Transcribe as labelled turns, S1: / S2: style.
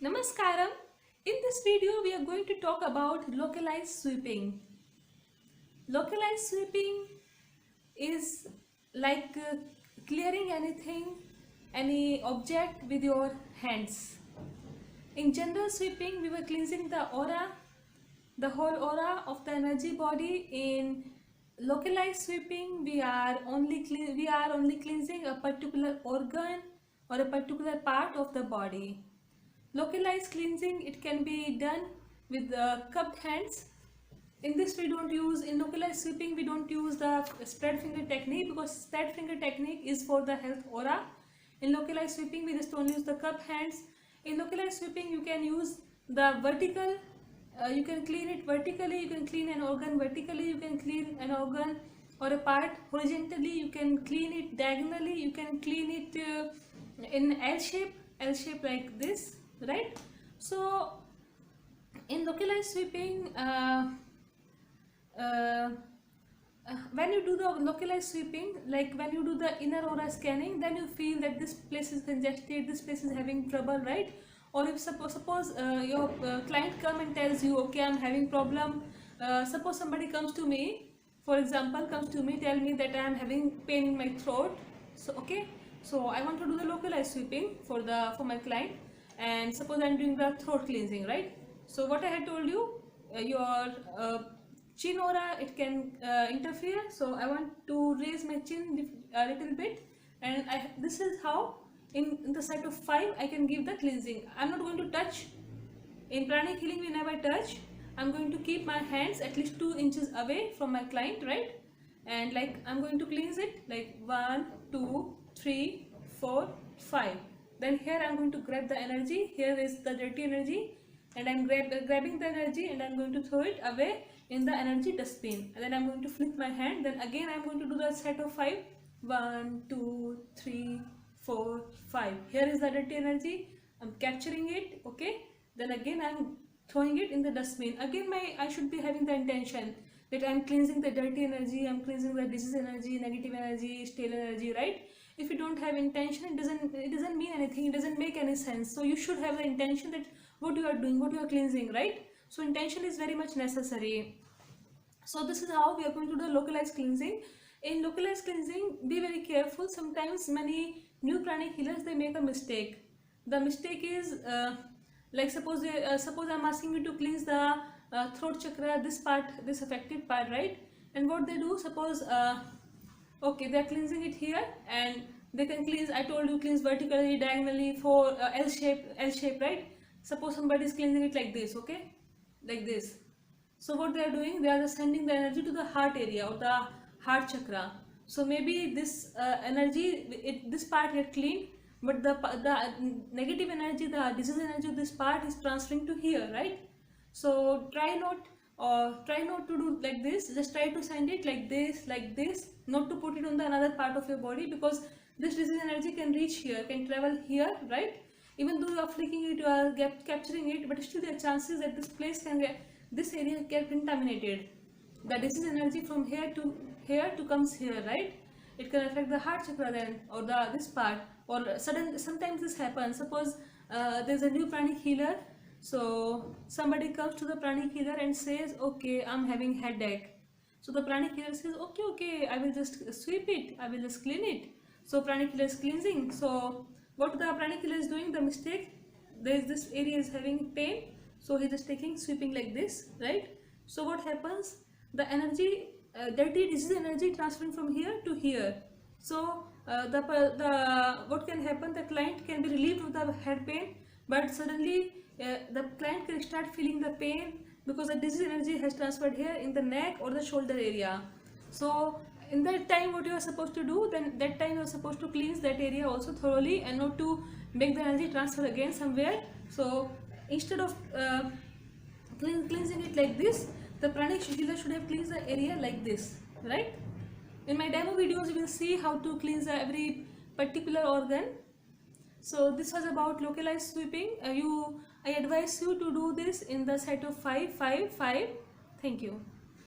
S1: Namaskaram. In this video, we are going to talk about localized sweeping. Localized sweeping is like clearing any object with your hands. In general sweeping, we were cleansing the aura, the whole aura of the energy body. In localized sweeping, we are only cleansing a particular organ or a particular part of the body. Localized cleansing, it can be done with cupped hands. In this we don't use, in localized sweeping we don't use the spread finger technique, because spread finger technique is for the health aura. In localized sweeping we just only use the cupped hands. In localized sweeping you can use the vertical, you can clean it vertically, you can clean an organ vertically, you can clean an organ or a part horizontally, you can clean it diagonally, you can clean it in L shape like this, right? So in localized sweeping, when you do the localized sweeping, like when you do the inner aura scanning, then you feel that this place is congested, this place is having trouble, right? Or if suppose your client come and tells you, okay, I'm having problem. Suppose somebody comes to me, for example, tell me that I am having pain in my throat. So okay, so I want to do the localized sweeping for my client, and suppose I'm doing the throat cleansing, right? So what I had told you, your chin aura, it can interfere. So I want to raise my chin a little bit, and this is how in the set of 5 I can give the cleansing. I'm not going to touch. In pranic healing we never touch. I'm going to keep my hands at least 2 inches away from my client, right? And like I'm going to cleanse it like 1, 2, 3, 4, 5. Then here I'm going to grab the energy. Here is the dirty energy, and I'm grabbing the energy and I'm going to throw it away in the energy dustbin. And then I'm going to flip my hand. Then again I'm going to do the set of 5. 1, 2, 3, 4, 5. Here is the dirty energy. I'm capturing it. Okay. Then again I'm throwing it in the dustbin. Again I should be having the intention that I'm cleansing the dirty energy, I'm cleansing the disease energy, negative energy, stale energy, right? If you don't have intention, it doesn't mean anything, it doesn't make any sense. So you should have the intention that what you are doing, what you are cleansing, right? So intention is very much necessary. So this is how we are going to do localized cleansing. In localized cleansing, be very careful. Sometimes many new pranic healers, they make a mistake. The mistake is like suppose I'm asking you to cleanse the throat chakra, this part, this affected part, right? And what they do, suppose okay, they are cleansing it here, and they can cleanse, I told you, cleanse vertically, diagonally, for L shape, right? Suppose somebody is cleansing it like this, okay, like this. So what they are doing, they are just sending the energy to the heart area or the heart chakra. So maybe this energy, this part get cleaned, but the negative energy, the disease energy of this part is transferring to here, right? So try not to do like this. Just try to send it like this, not to put it on the another part of your body, because this disease energy can reach here, can travel here, right? Even though you are flicking it, you are capturing it, but still there are chances that this place can get, this area get contaminated. The disease energy from here to comes here, right? It can affect the heart chakra then, or this part, or sometimes this happens. Suppose there's a new pranic healer. So somebody comes to the pranic healer and says, okay, I'm having headache. So the pranic healer says, okay, I will just sweep it, I will just clean it. So pranic healer is cleansing. So what the pranic healer is doing, the mistake, this area is having pain, so he is taking sweeping like this, right? So what happens, the energy, dirty disease energy transferring from here to here. So what can happen, the client can be relieved of the head pain, but suddenly the client can start feeling the pain because the disease energy has transferred here in the neck or the shoulder area. So in that time, what you are supposed to do, then that time you are supposed to cleanse that area also thoroughly, and not to make the energy transfer again somewhere. So instead of cleansing it like this, the pranic healer should have cleansed the area like this, right? In my demo videos, you will see how to cleanse every particular organ. So this was about localized sweeping. I advise you to do this in the set of 5, 5, 5. Thank you.